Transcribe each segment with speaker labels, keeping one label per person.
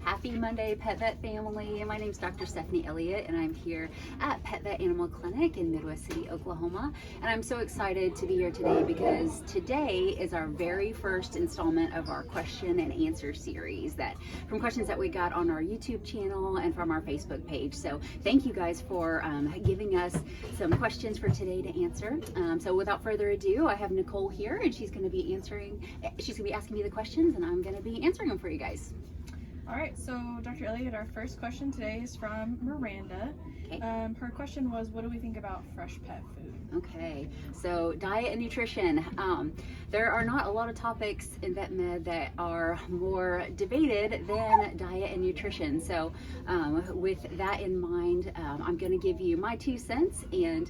Speaker 1: Happy Monday, Pet Vet family. My name is Dr. Stephanie Elliott, and I'm here at Pet Vet Animal Clinic in Midwest City, Oklahoma. And I'm so excited to be here today because today is our very first installment of our question and answer series from questions that we got on our YouTube channel and from our Facebook page. So thank you guys for giving us some questions for today to answer. So without further ado, I have Nicole here, and she's going to be asking me the questions, and I'm going to be answering them for you guys.
Speaker 2: All right, so Dr. Elliott, our first question today is from Miranda.
Speaker 1: Okay.
Speaker 2: Her question was, what do we think about fresh pet food?
Speaker 1: Okay, so diet and nutrition. There are not a lot of topics in vet med that are more debated than diet and nutrition. So with that in mind, I'm going to give you my 2 cents, and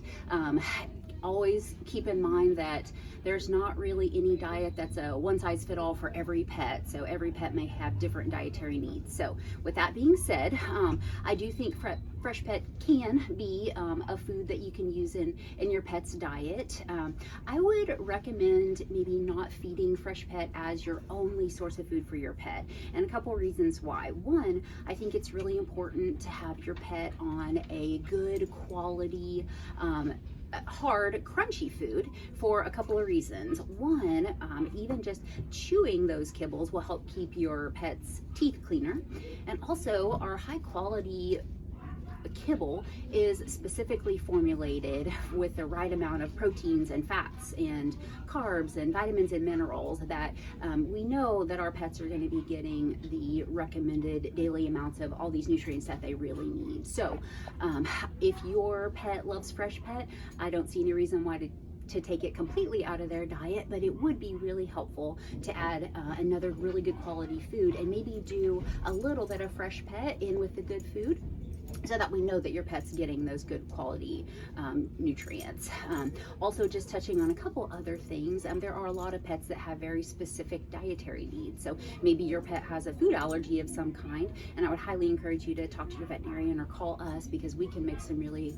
Speaker 1: always keep in mind that there's not really any diet that's a one-size-fits-all for every pet. So every pet may have different dietary needs. So with that being said, I do think fresh pet can be a food that you can use in your pet's diet. I would recommend maybe not feeding fresh pet as your only source of food for your pet, and a couple reasons why. One, I think it's really important to have your pet on a good quality hard, crunchy food for a couple of reasons. One, even just chewing those kibbles will help keep your pet's teeth cleaner. And also, our high quality kibble is specifically formulated with the right amount of proteins and fats and carbs and vitamins and minerals that we know that our pets are going to be getting the recommended daily amounts of all these nutrients that they really need. So if your pet loves fresh pet, I don't see any reason why to take it completely out of their diet, but it would be really helpful to add another really good quality food, and maybe do a little bit of fresh pet in with the good food, so that we know that your pet's getting those good quality nutrients. Also, just touching on a couple other things, there are a lot of pets that have very specific dietary needs. So maybe your pet has a food allergy of some kind, and I would highly encourage you to talk to your veterinarian or call us, because we can make some really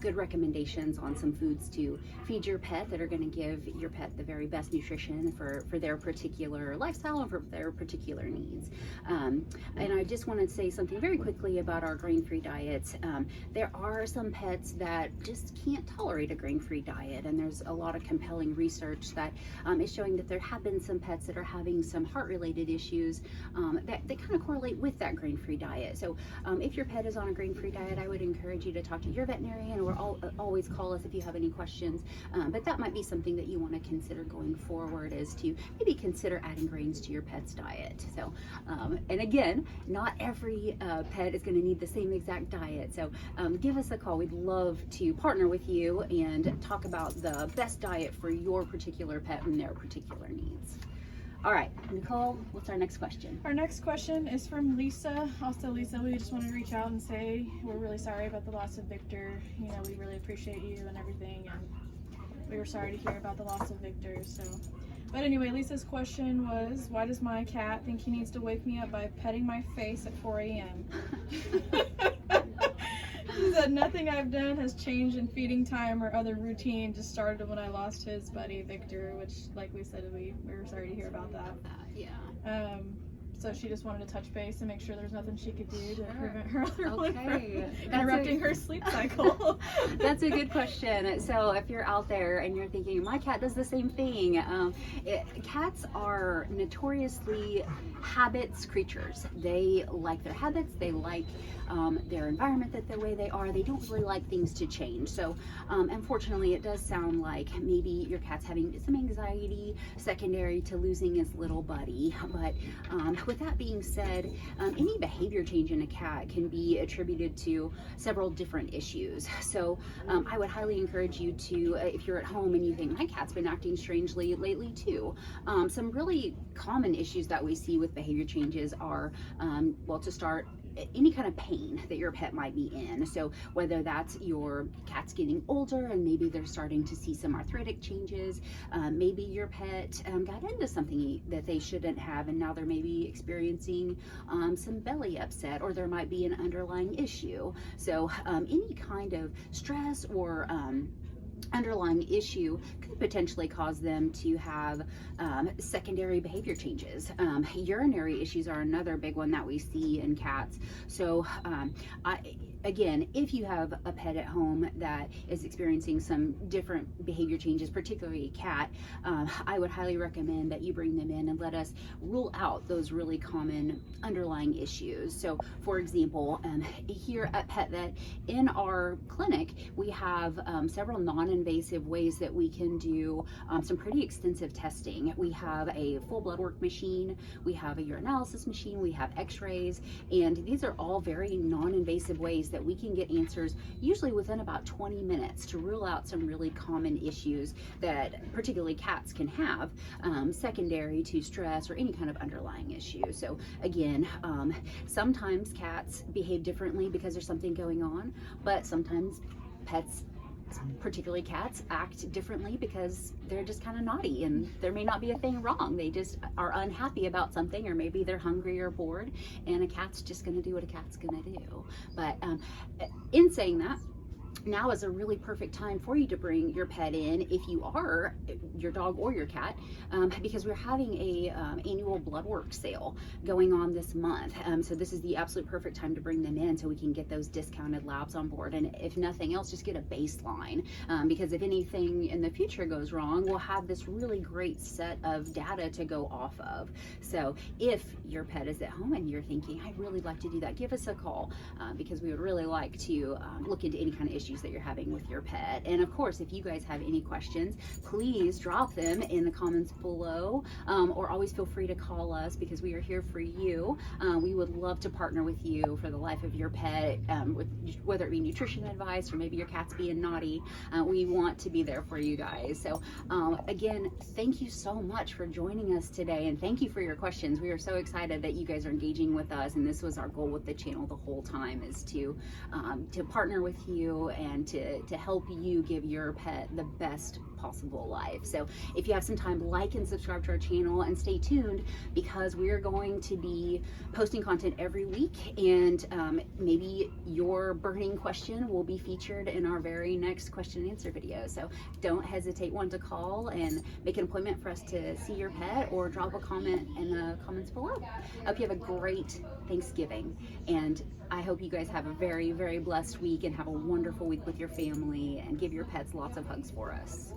Speaker 1: good recommendations on some foods to feed your pet that are going to give your pet the very best nutrition for their particular lifestyle and for their particular needs. And I just want to say something very quickly about our grain-free diets. There are some pets that just can't tolerate a grain-free diet, and there's a lot of compelling research that is showing that there have been some pets that are having some heart-related issues that kind of correlate with that grain-free diet. So if your pet is on a grain-free diet, I would encourage you to talk to your veterinarian, or always call us if you have any questions. But that might be something that you want to consider going forward, is to maybe consider adding grains to your pet's diet. So and again, not every pet is going to need the same exact diet. So give us a call. We'd love to partner with you and talk about the best diet for your particular pet and their particular needs. All right, Nicole, what's our next question?
Speaker 2: Our next question is from Lisa. Also, Lisa, we just want to reach out and say we're really sorry about the loss of Victor. You know, we really appreciate you and everything, and we were sorry to hear about the loss of Victor. But anyway, Lisa's question was, why does my cat think he needs to wake me up by petting my face at 4 a.m.? She said, nothing I've done has changed in feeding time or other routine. Just started when I lost his buddy, Victor, which, like we said, we were sorry to hear about that.
Speaker 1: Yeah.
Speaker 2: So she just wanted to touch base and make sure there's nothing she could do to prevent her other one from
Speaker 1: That's
Speaker 2: interrupting her sleep cycle.
Speaker 1: That's a good question. So if you're out there and you're thinking, my cat does the same thing, cats are notoriously habits creatures. They like their habits, they like their environment the way they are. They don't really like things to change. So unfortunately, it does sound like maybe your cat's having some anxiety secondary to losing his little buddy. But with that being said, any behavior change in a cat can be attributed to several different issues. So I would highly encourage you to, if you're at home and you think, my cat's been acting strangely lately too, some really common issues that we see with behavior changes are, well, to start, any kind of pain that your pet might be in. So whether that's your cat's getting older and maybe they're starting to see some arthritic changes, maybe your pet got into something that they shouldn't have, and now they're maybe experiencing some belly upset, or there might be an underlying issue. So any kind of stress or underlying issue could potentially cause them to have secondary behavior changes. Urinary issues are another big one that we see in cats. So again, if you have a pet at home that is experiencing some different behavior changes, particularly a cat, I would highly recommend that you bring them in and let us rule out those really common underlying issues. So for example, here at Pet Vet in our clinic, we have several non-invasive ways that we can do some pretty extensive testing. We have a full blood work machine, we have a urinalysis machine, we have x-rays, and these are all very non-invasive ways that we can get answers usually within about 20 minutes to rule out some really common issues that particularly cats can have, secondary to stress or any kind of underlying issue. So again, sometimes cats behave differently because there's something going on, but sometimes pets, particularly cats, act differently because they're just kind of naughty and there may not be a thing wrong. They just are unhappy about something, or maybe they're hungry or bored, and a cat's just going to do what a cat's going to do. But in saying that, now is a really perfect time for you to bring your pet in if you are your dog or your cat, because we're having a annual blood work sale going on this month. So this is the absolute perfect time to bring them in so we can get those discounted labs on board, and if nothing else, just get a baseline, because if anything in the future goes wrong, we'll have this really great set of data to go off of. So if your pet is at home and you're thinking, I'd really like to do that, give us a call, because we would really like to look into any kind of issues that you're having with your pet. And of course, if you guys have any questions, please drop them in the comments below, or always feel free to call us, because we are here for you. We would love to partner with you for the life of your pet, with whether it be nutrition advice or maybe your cat's being naughty. We want to be there for you guys. So again, thank you so much for joining us today, and thank you for your questions. We are so excited that you guys are engaging with us, and this was our goal with the channel the whole time, is to partner with you and to help you give your pet the best possible life. So if you have some time, like and subscribe to our channel, and stay tuned, because we're going to be posting content every week, and maybe your burning question will be featured in our very next question and answer video. So don't hesitate to call and make an appointment for us to see your pet, or drop a comment in the comments below. I hope you have a great Thanksgiving, and I hope you guys have a very, very blessed week and have a wonderful week with your family, and give your pets lots of hugs for us.